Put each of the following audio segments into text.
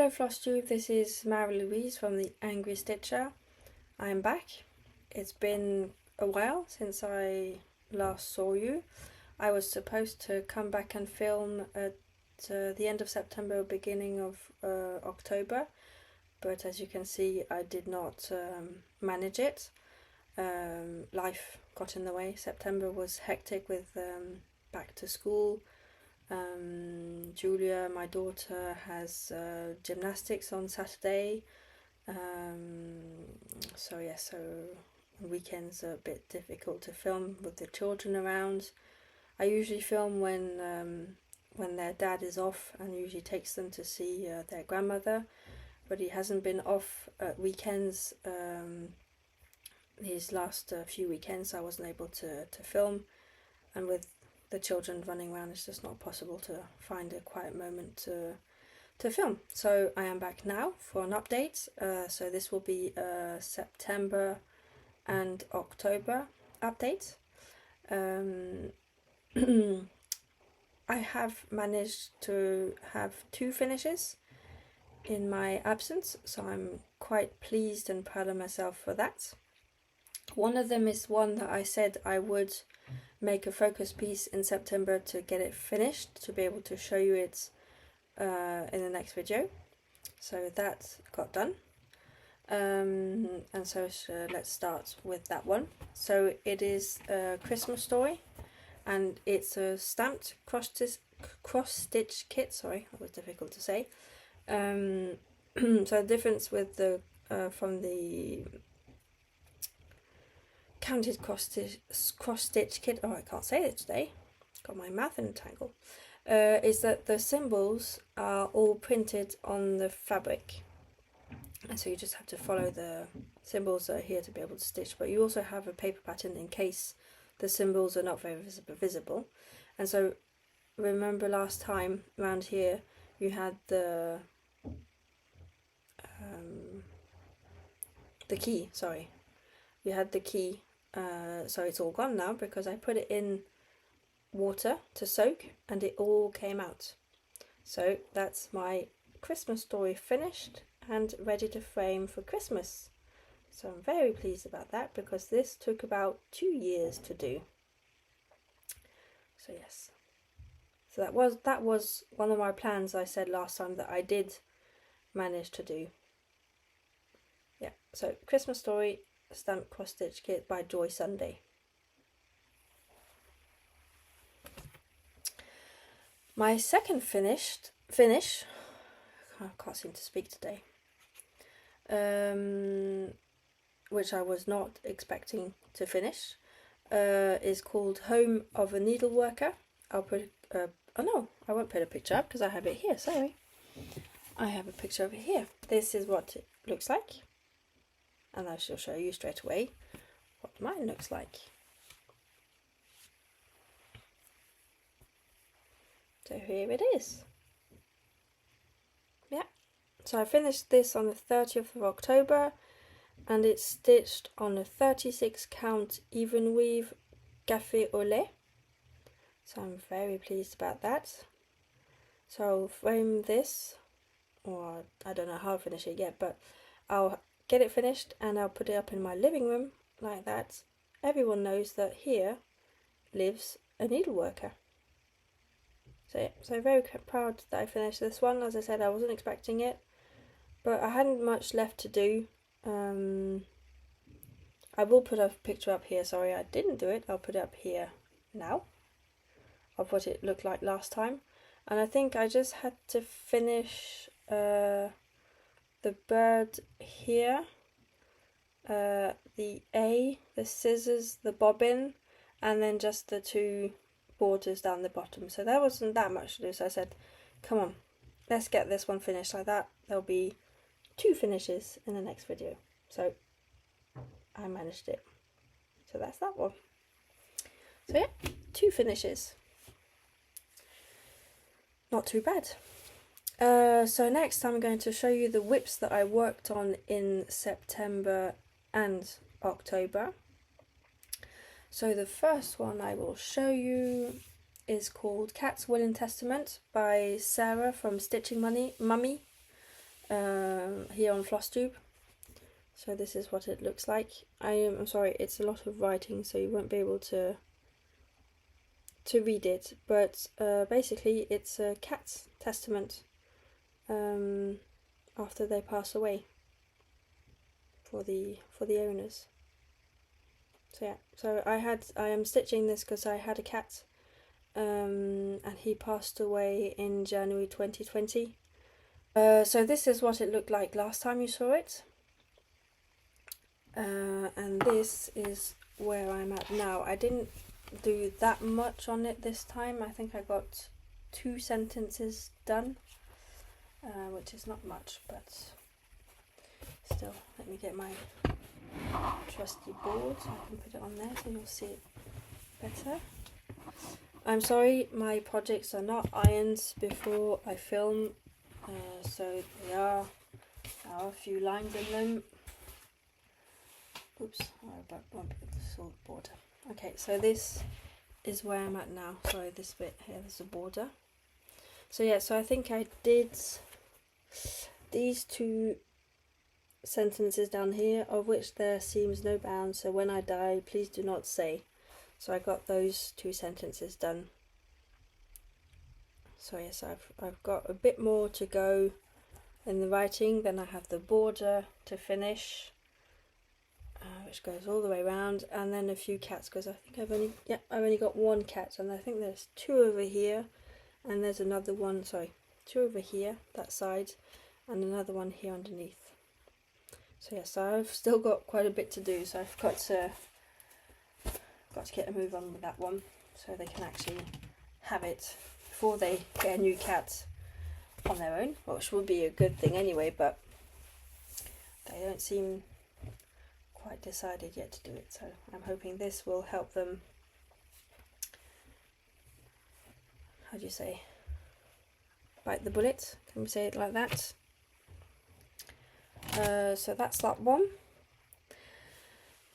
Hello Flosstube, this is Mirabilia from the Angry Stitcher. I am back. It's been a while since I last saw you. I was supposed to come back and film at the end of September, beginning of October, but as you can see I did not manage it. Life got in the way. September was hectic with back to school. Julia, my daughter, has gymnastics on Saturday, so weekends are a bit difficult to film with the children around. I usually film when their dad is off and usually takes them to see their grandmother, but he hasn't been off at weekends. These last few weekends I wasn't able to film, and with the children running around it's just not possible to find a quiet moment to film. So I am back now for an update. So this will be a September and October update. I have managed to have 2 finishes in my absence, so I'm quite pleased and proud of myself for that. One of them is one that I said I would make a focus piece in September to get it finished, to be able to show you it in the next video. So that got done. And so let's start with that one. So it is a Christmas story, and it's a stamped cross-stitch kit. Sorry, that was difficult to say. So the difference with the from the counted cross-stitch kit, oh I can't say it today, got my mouth in a tangle, is that the symbols are all printed on the fabric, and so you just have to follow the symbols that are here to be able to stitch, but you also have a paper pattern in case the symbols are not very visible. And so remember last time around here you had the key, sorry, you had the key. So it's all gone now because I put it in water to soak and it all came out. So that's my Christmas story finished and ready to frame for Christmas. So I'm very pleased about that because this took about 2 years to do. So yes, so that was one of my plans I said last time that I did manage to do. Yeah, so Christmas story, stamped cross-stitch kit by Joy Sunday. My second finish, I can't seem to speak today, which I was not expecting to finish, is called Home of a Needleworker. I'll put, oh no, I won't put a picture up because I have it here, sorry. I have a picture of it here. This is what it looks like. And I shall show you straight away what mine looks like. So here it is. Yeah, so I finished this on the 30th of October and it's stitched on a 36 count even weave gaffé au lait. So I'm very pleased about that. So I'll frame this, or I don't know how I'll finish it yet, but I'll get it finished and I'll put it up in my living room like that. Everyone knows that here lives a needleworker. So yeah, so very proud that I finished this one. As I said, I wasn't expecting it, but I hadn't much left to do. I will put a picture up here. Sorry, I didn't do it. I'll put it up here now of what it looked like last time. And I think I just had to finish the bird here, the A, the scissors, the bobbin, and then just the 2 borders down the bottom. So there wasn't that much to do, so I said, come on, let's get this one finished like that. There'll be 2 finishes in the next video. So I managed it. So that's that one. So yeah, 2 finishes. Not too bad. So next I'm going to show you the whips that I worked on in September and October. So the first one I will show you is called Cat's Will and Testament by Sarah from Stitchin'Mommy. here on Flosstube. So this is what it looks like. I'm sorry, it's a lot of writing, so you won't be able to read it, but basically it's a cat's testament after they pass away for the owners. So yeah, so I am stitching this because I had a cat, and he passed away in January 2020. So this is what it looked like last time you saw it, and this is where I'm at now. I didn't do that much on it this time. I think I got 2 sentences done, which is not much, but still. Let me get my trusty board so I can put it on there so you'll see it better. I'm sorry, my projects are not ironed before I film, so there are a few lines in them. Oops, I won't put the sort border. Okay, so this is where I'm at now. Sorry, this bit here, there's a border. So yeah, so I think I did these 2 sentences down here, of which there seems no bound, so when I die, please do not say. So I got those 2 sentences done. So yes, I've got a bit more to go in the writing. Then I have the border to finish, which goes all the way around, and then a few cats, because I think I've only got 1 cat, and I think there's 2 over here, and there's another one, sorry, 2 over here, that side, and another one here underneath. So yes, I've still got quite a bit to do, so I've got to get a move on with that one, so they can actually have it before they get a new cat on their own, which would be a good thing anyway, but they don't seem quite decided yet to do it, so I'm hoping this will help them, how do you say, bite the bullet, can we say it like that? So that's that one.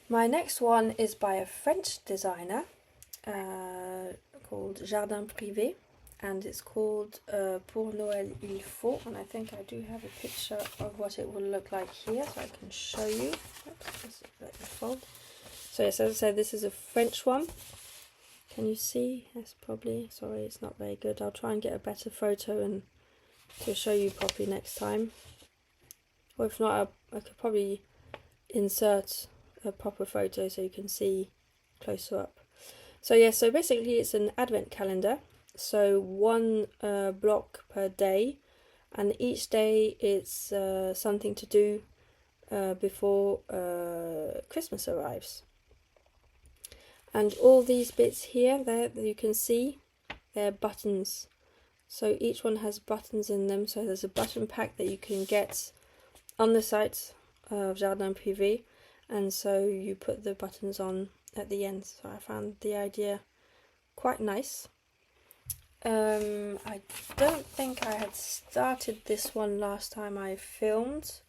My next one is by a French designer called Jardin Privé, and it's called Pour Noel il faut, and I think I do have a picture of what it will look like here, so I can show you. Oops, just let me fold. So yes, as I said, this is a French one. Can you see? Yes, probably. Sorry, it's not very good. I'll try and get a better photo and to show you properly next time. Or if not, I could probably insert a proper photo so you can see closer up. So yeah, so basically it's an advent calendar. So 1 block per day, and each day it's something to do before Christmas arrives. And all these bits here, there you can see, they're buttons. So each one has buttons in them. So there's a button pack that you can get on the site of Jardin Privé, and so you put the buttons on at the end. So I found the idea quite nice. I don't think I had started this one last time I filmed,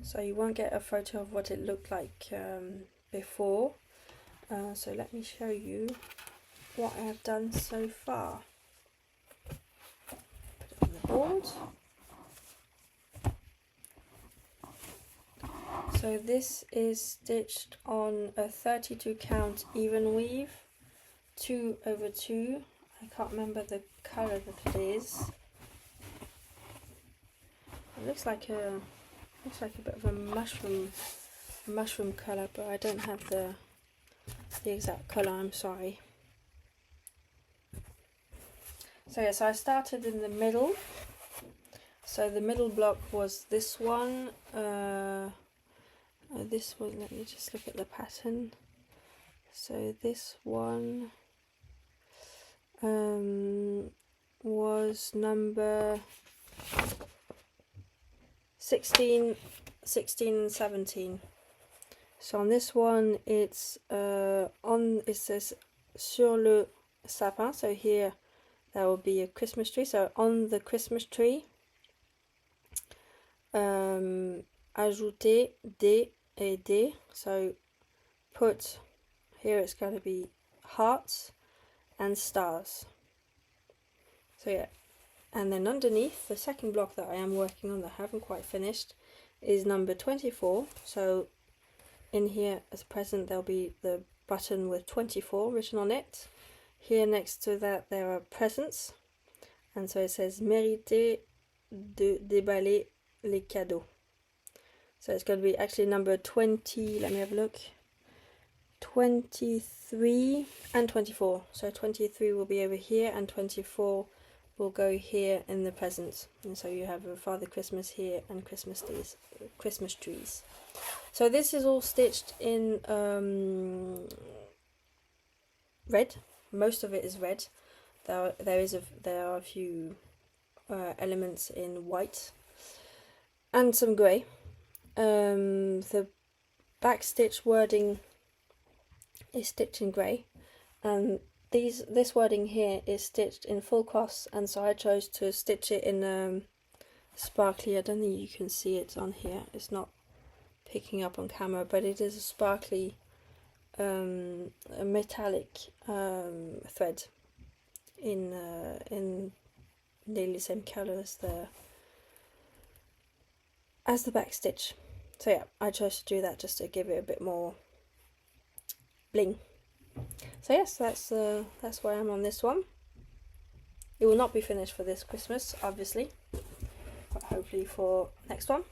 so you won't get a photo of what it looked like before. So let me show you what I have done so far. Put it on the board. So this is stitched on a 32 count even weave, 2 over 2. I can't remember the colour that it is. It looks like a bit of a mushroom colour, but I don't have the exact colour, I'm sorry. So yeah, so I started in the middle. So the middle block was this one. This one, let me just look at the pattern. So this one was number 16, 16 and 17. So on this one it's it says sur le sapin, so here there will be a Christmas tree. So on the Christmas tree, ajouter des et des, so put, here it's going to be hearts and stars. So yeah, And then underneath, the second block that I am working on that I haven't quite finished is number 24. So in here as a present there'll be the button with 24 written on it. Here next to that there are presents, and so it says Mériter de déballer les cadeaux. So it's going to be actually number 20, let me have a look, 23 and 24. So 23 will be over here and 24 will go here in the presents. And so you have a Father Christmas here and Christmas trees. So this is all stitched in red. Most of it is red. There are a few elements in white and some grey. The back stitch wording is stitched in grey, and this wording here is stitched in full cross, and so I chose to stitch it in sparkly. I don't think you can see it on here, it's not picking up on camera, but it is a sparkly a metallic thread in nearly the same colour as the back stitch. So yeah, I chose to do that just to give it a bit more bling. So yes, that's where I am on this one. It will not be finished for this Christmas, obviously, but hopefully for next one.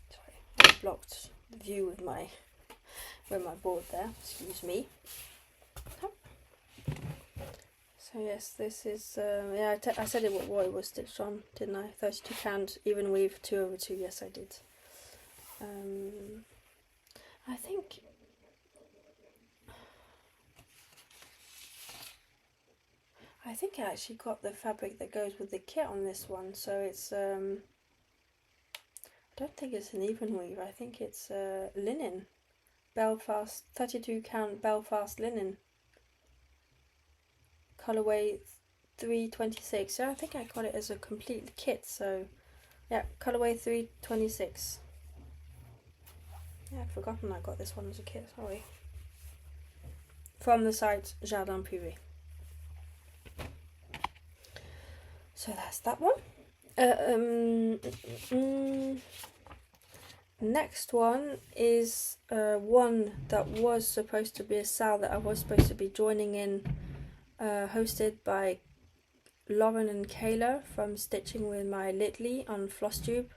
Sorry, I blocked the view with my board there, excuse me. So yes, this is, yeah, I said what it was stitched on, didn't I? 32 count, even weave, 2/2, yes I did. I think I actually got the fabric that goes with the kit on this one, so it's, I don't think it's an even weave, I think it's linen. Belfast, 32 count Belfast linen. Colorway 326. So I think I got it as a complete kit, so yeah, colorway 326. Yeah, I'd forgotten I got this one as a kit, sorry. From the site Jardin Privé. So that's that one. Next one is one that was supposed to be a sale that I was supposed to be joining in, hosted by Lauren and Kayla from Stitching with My Litly on Flosstube,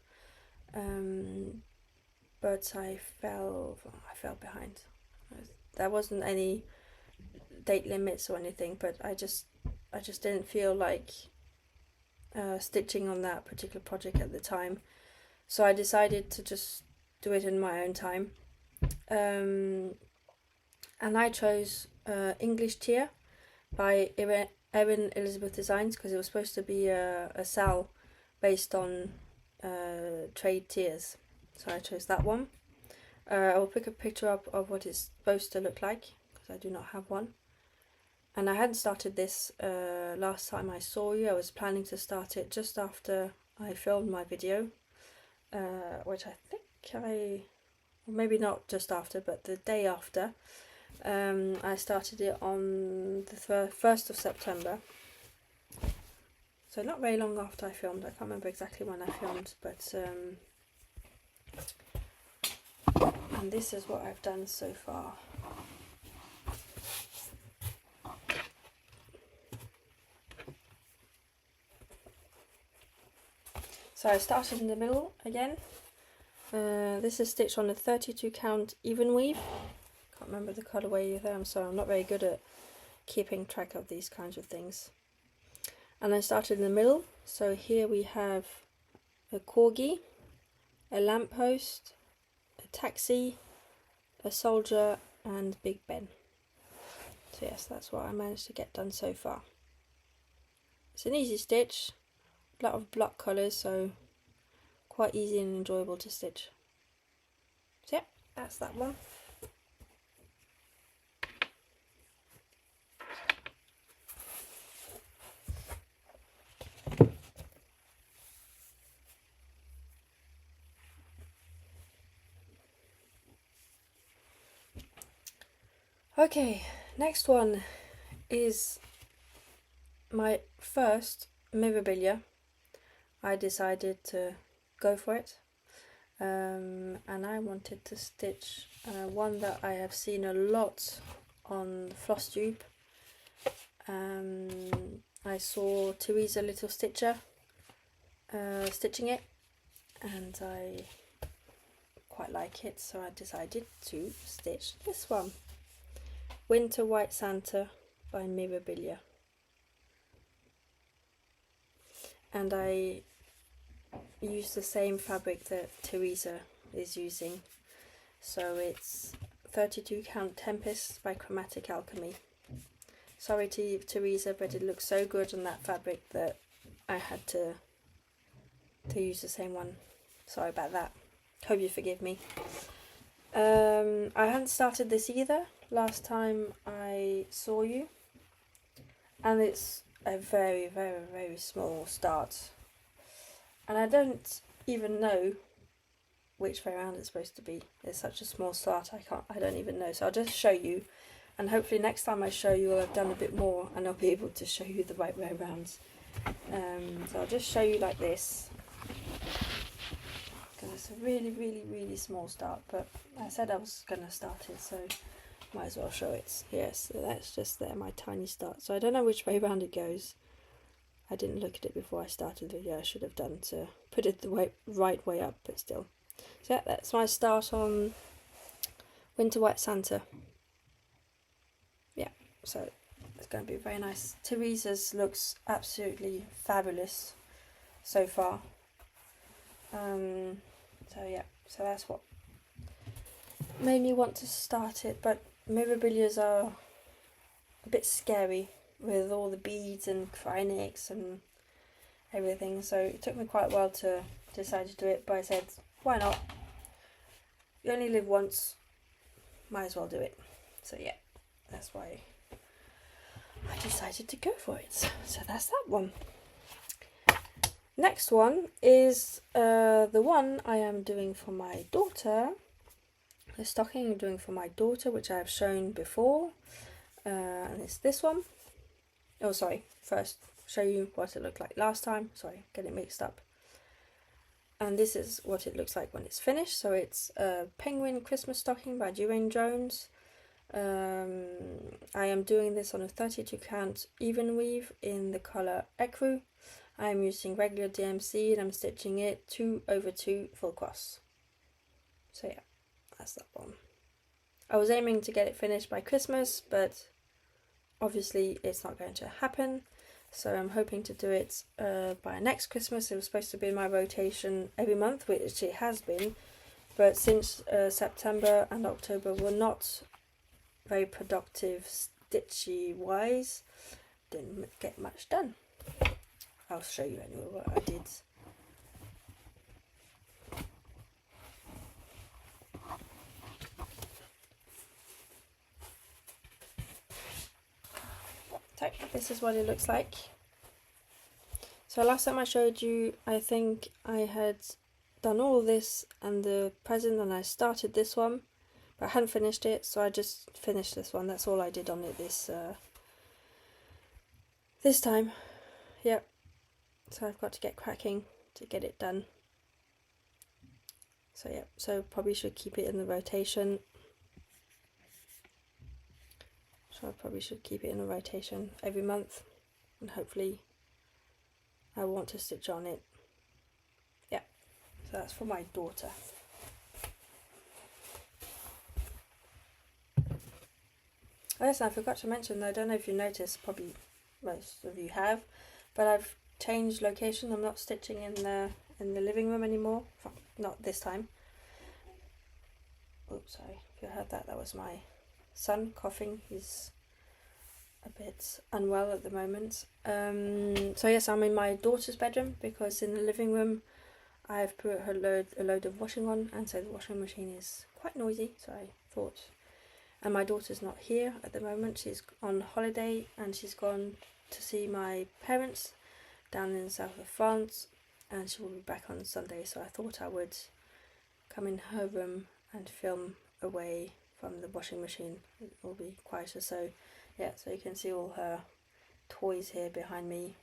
but I fell behind. There wasn't any date limits or anything, but I just didn't feel like stitching on that particular project at the time, so I decided to just do it in my own time, and I chose English Tier by Erin Elisabeth Designs, because it was supposed to be a sale based on trade tiers, so I chose that one. I will pick a picture up of what it's supposed to look like, because I do not have one, and I hadn't started this last time I saw you. I was planning to start it just after I filmed my video, which I think or maybe not just after, but the day after. I started it on the 1st of September, so not very long after I filmed. I can't remember exactly when I filmed, but and this is what I've done so far. So I started in the middle again. This is stitched on a 32 count even weave. Can't remember the colourway there, I'm sorry, I'm not very good at keeping track of these kinds of things. And I started in the middle, so here we have a corgi, a lamppost, a taxi, a soldier and Big Ben. So yes, that's what I managed to get done so far. It's an easy stitch, a lot of block colours, so quite easy and enjoyable to stitch. So yeah, that's that one. Okay, next one is my first Mirabilia, I decided to go for it. And I wanted to stitch one that I have seen a lot on Flosstube. I saw Teresa Little Stitcher stitching it, and I quite like it, so I decided to stitch this one. Winter White Santa by Mirabilia. And I used the same fabric that Teresa is using, so it's 32 count Tempest by Chromatic Alchemy. Sorry to Teresa, but it looks so good on that fabric that I had to use the same one. Sorry about that. Hope you forgive me. I hadn't started this either last time I saw you, and it's a very, very, very small start, and I don't even know which way around it's supposed to be. It's such a small start, I don't even know. So I'll just show you, and hopefully next time I show you I've done a bit more and I'll be able to show you the right way around. So I'll just show you like this, because it's a really, really, really small start, but I said I was going to start it, so might as well show it. Yes, so that's just there, my tiny start. So I don't know which way around it goes. I didn't look at it before I started the video. I should have done to put it the right way up, but still. So yeah, that's my start on Winter White Santa. Yeah, so it's going to be very nice. Teresa's looks absolutely fabulous so far. So yeah, so that's what made me want to start it, but Mirabilias are a bit scary with all the beads and cryonics and everything, so it took me quite a while to decide to do it, but I said, why not? You only live once, might as well do it. So yeah, that's why I decided to go for it. So that's that one. Next one is the one I am doing for my daughter. The stocking I'm doing for my daughter, which I have shown before, and it's this one. Oh, sorry, first show you what it looked like last time. Sorry, get it mixed up. And this is what it looks like when it's finished. So it's a Penguin Christmas Stocking by Durene Jones. I am doing this on a 32 count even weave in the colour Ecru. I am using regular DMC and I'm stitching it 2/2 full cross. So yeah, that's that one. I was aiming to get it finished by Christmas, but obviously it's not going to happen. So I'm hoping to do it by next Christmas. It was supposed to be in my rotation every month, which it has been. But since September and October were not very productive stitchy wise, didn't get much done. I'll show you anyway what I did. So this is what it looks like. So last time I showed you, I think I had done all this and the present, and I started this one, but I hadn't finished it, so I just finished this one. That's all I did on it this time. Yep. So I've got to get cracking to get it done. So yeah, so probably should keep it in the rotation. So I probably should keep it in a rotation every month, and hopefully I want to stitch on it. Yeah, so that's for my daughter. Oh yes, I forgot to mention though, I don't know if you noticed, probably most of you have, but I've changed location. I'm not stitching in the living room anymore. Not this time. Oops, sorry if you heard that. That was my son coughing. He's a bit unwell at the moment. So yes, I'm in my daughter's bedroom because in the living room I've put a load of washing on, and so the washing machine is quite noisy. So I thought, and my daughter's not here at the moment. She's on holiday and she's gone to see my parents down in the south of France, and she will be back on Sunday. So I thought I would come in her room and film away from the washing machine. It will be quieter. So yeah, so you can see all her toys here behind me.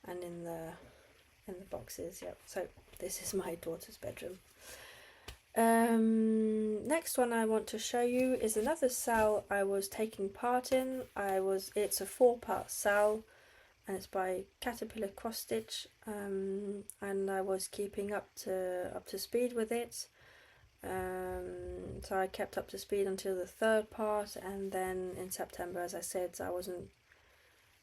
and in the boxes. Yep. So this is my daughter's bedroom. Next one I want to show you is another sale I was taking part in. It's a 4-part sale, and it's by Caterpillar Crosstitch, and I was keeping up to speed with it. So I kept up to speed until the 3rd part, and then in September, as I said, I wasn't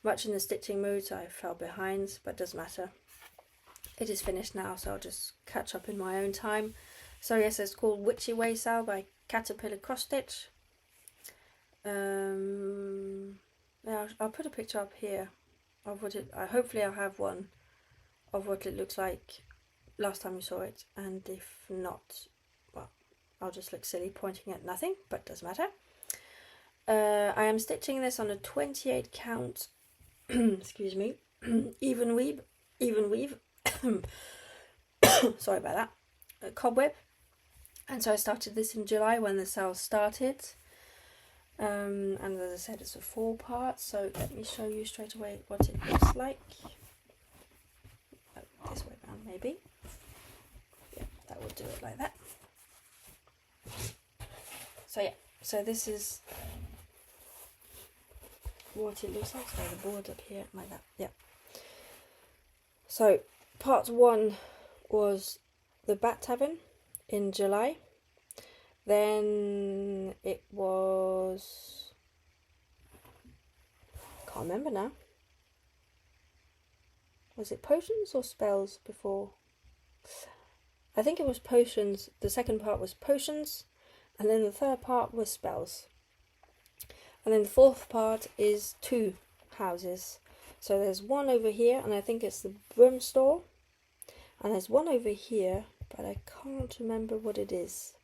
much in the stitching mood, so I fell behind, but it doesn't matter. It is finished now, so I'll just catch up in my own time. So yes, it's called Witchy Wayel by Caterpillar Crosstitch. Yeah, I'll put a picture up here of what it. Hopefully, I'll have one of what it looks like last time you saw it, and if not, well, I'll just look silly pointing at nothing, but it doesn't matter. I am stitching this on a 28 count. Excuse me, even weave. Sorry about that. Cobweb. And so I started this in July when the sale started. And as I said, it's a 4-part, so let me show you straight away what it looks like. Oh, this way around maybe. Yeah, that will do it like that. So yeah, so this is what it looks like. So the board up here like that. Yeah. So part 1 was the Bat Tavern in July. Then it was, can't remember now. Was it potions or spells before? I think it was potions. The second part was potions, and then the 3rd part was spells. And then the 4th part is 2 houses. So there's one over here, and I think it's the broom store. And there's one over here, but I can't remember what it is.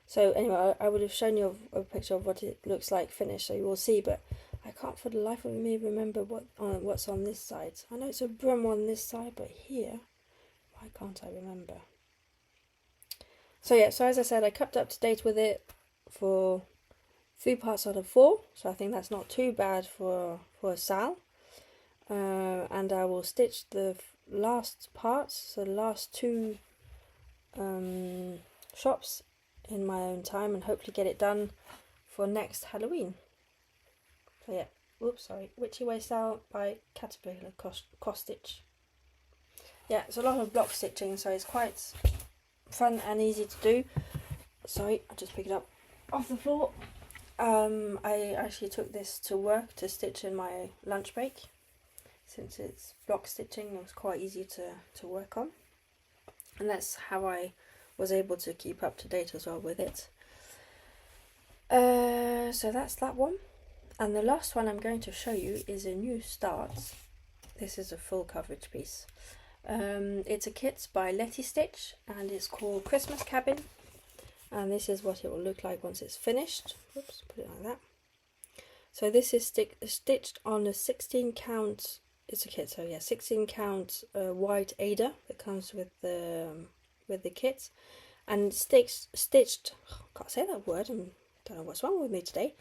So anyway, I would have shown you a picture of what it looks like finished, so you will see, but I can't for the life of me remember what's on this side. I know it's a broom on this side, but here, why can't I remember? So yeah, so as I said, I kept up to date with it for 3 parts out of 4, so I think that's not too bad for a sal. And I will stitch the last parts, so the last 2 shops in my own time, and hopefully get it done for next Halloween. So yeah, oops, sorry, Witchy Wayel by Caterpillar Crosstitch. Yeah, it's a lot of block stitching, so it's quite fun and easy to do. Sorry, I just picked it up off the floor. I actually took this to work to stitch in my lunch break. Since it's block stitching, it was quite easy to work on. And that's how I was able to keep up to date as well with it. So that's that one. And the last one I'm going to show you is a new start. This is a full coverage piece. It's a kit by Letistitch, and it's called Christmas Cabin. And this is what it will look like once it's finished. Oops, put it like that. So this is stitched on a 16 count, it's a kit, so yeah, 16 count white Ada that comes with the kit, and stitched, can't say that word, I don't know what's wrong with me today.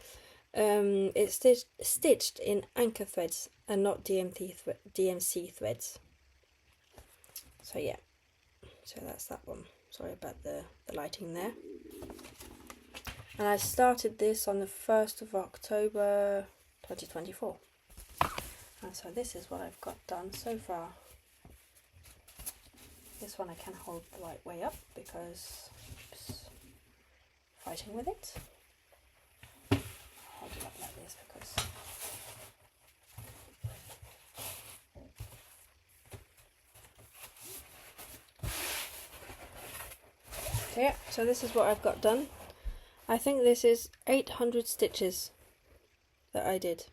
It's stitched in anchor threads and not DMC threads. So yeah, so that's that one. Sorry about the lighting there. And I started this on the 1st of October 2024. And so this is what I've got done so far. This one I can hold the right way up because oops, fighting with it. Hold it up like this because so yeah, so this is what I've got done. I think this is 800 stitches that I did.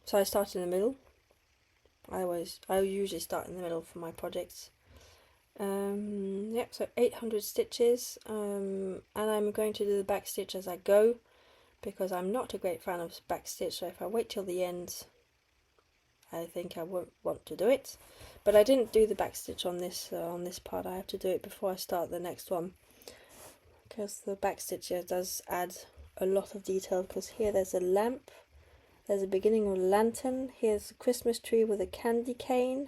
So I started in the middle. I usually start in the middle for my projects. Yep, so 800 stitches, and I'm going to do the back stitch as I go because I'm not a great fan of back stitch, so if I wait till the end I think I won't want to do it. But I didn't do the back stitch on this part. I have to do it before I start the next one because the back stitch here does add a lot of detail, because here there's a lamp There's a beginning of a lantern. Here's a Christmas tree with a candy cane.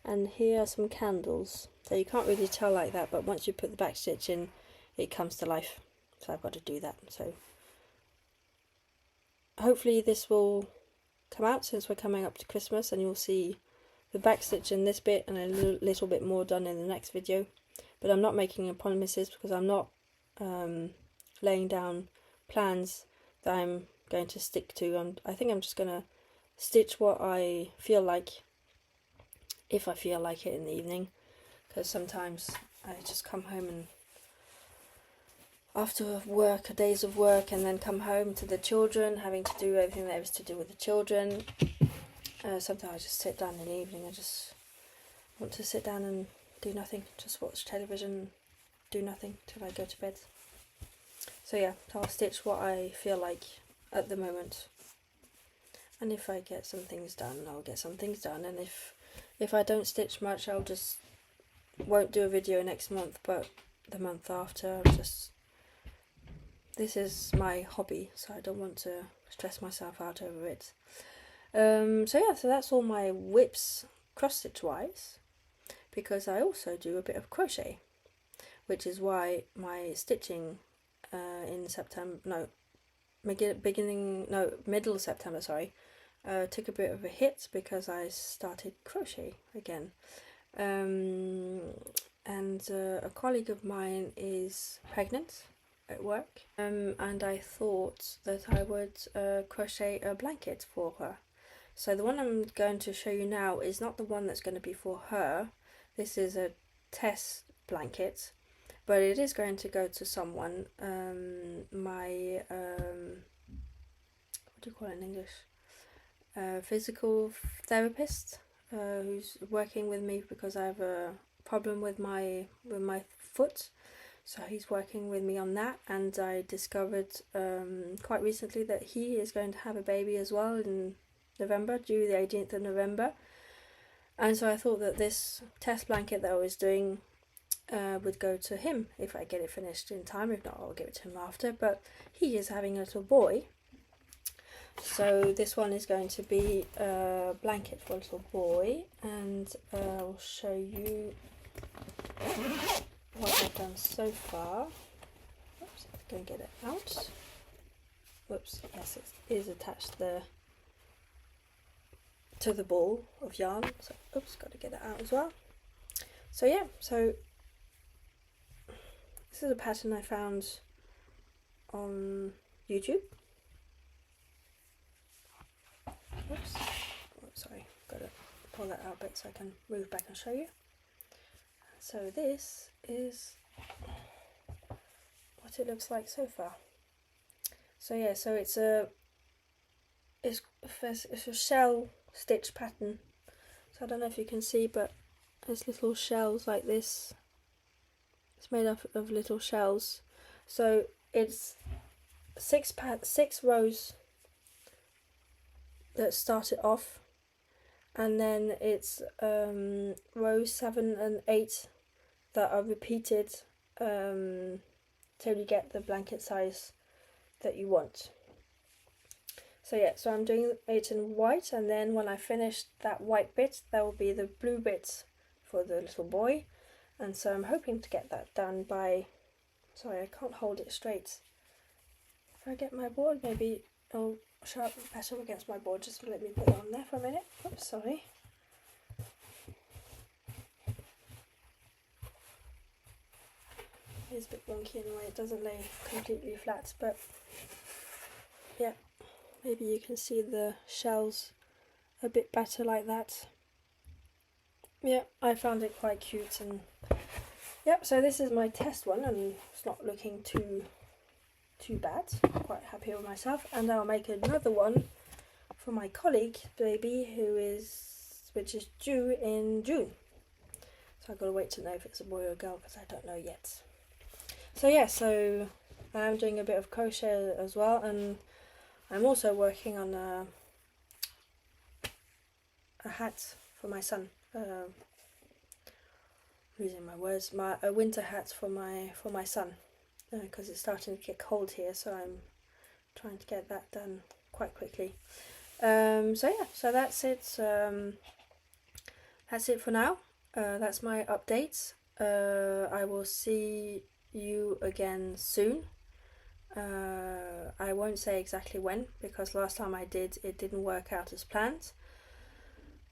And here are some candles. So you can't really tell like that, but once you put the backstitch in, it comes to life. So I've got to do that. So hopefully this will come out since we're coming up to Christmas, and you'll see the backstitch in this bit and a little bit more done in the next video. But I'm not making any promises because I'm not laying down plans that I'm going to stick to. I think I'm just going to stitch what I feel like, if I feel like it in the evening, because sometimes I just come home and after work, days of work, and then come home to the children, having to do everything there is to do with the children. Sometimes I just sit down in the evening. I just want to sit down and do nothing, just watch television, do nothing till I go to bed. So yeah, I'll stitch what I feel like at the moment, and if I get some things done, I'll get some things done, and if I don't stitch much, I'll just won't do a video next month, but the month after. This is my hobby, so I don't want to stress myself out over it. So yeah, so that's all my whips cross stitch wise, because I also do a bit of crochet, which is why my stitching in middle of September, sorry, took a bit of a hit because I started crochet again. And a colleague of mine is pregnant at work, and I thought that I would crochet a blanket for her. So the one I'm going to show you now is not the one that's going to be for her. This is a test blanket, but it is going to go to someone, my what do you call it in English, physical therapist, who's working with me because I have a problem with my foot. So he's working with me on that, and I discovered quite recently that he is going to have a baby as well in November, due the 18th of November. And so I thought that this test blanket that I was doing would go to him if I get it finished in time. If not, I'll give it to him after. But he is having a little boy, so this one is going to be a blanket for a little boy, and I'll show you what I've done so far. Oops, go and get it out. Whoops, yes, it is attached there to the ball of yarn. So, oops, got to get it out as well. So yeah, so this is a pattern I found on YouTube. Oops, oh, sorry, got to pull that out a bit so I can move back and show you. So this is what it looks like so far. So yeah, so it's a shell stitch pattern. So I don't know if you can see, but there's little shells like this. It's made up of little shells. So it's six rows that start it off, and then it's rows 7 and 8 that are repeated till you get the blanket size that you want. So yeah, so I'm doing it in white, and then when I finish that white bit, there will be the blue bits for the little boy. And so I'm hoping to get that done by, sorry, I can't hold it straight. If I get my board, maybe it'll show up better against my board. Just let me put it on there for a minute. Oops, sorry. It's a bit wonky anyway, it doesn't lay completely flat, but yeah, maybe you can see the shells a bit better like that. Yeah, I found it quite cute, and yep, so this is my test one, and it's not looking too bad. I'm quite happy with myself, and I'll make another one for my colleague baby which is due in June. So I've got to wait to know if it's a boy or a girl because I don't know yet. So yeah, so I'm doing a bit of crochet as well, and I'm also working on a hat for my son. Losing my words. A winter hat for my son, because it's starting to get cold here. So I'm trying to get that done quite quickly. So yeah, so that's it. That's it for now. That's my updates. I will see you again soon. I won't say exactly when, because last time I did, it didn't work out as planned.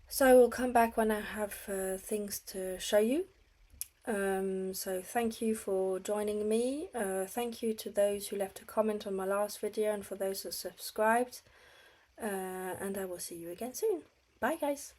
So I will come back when I have things to show you. So thank you for joining me. Thank you to those who left a comment on my last video and for those that subscribed. And I will see you again soon. Bye guys.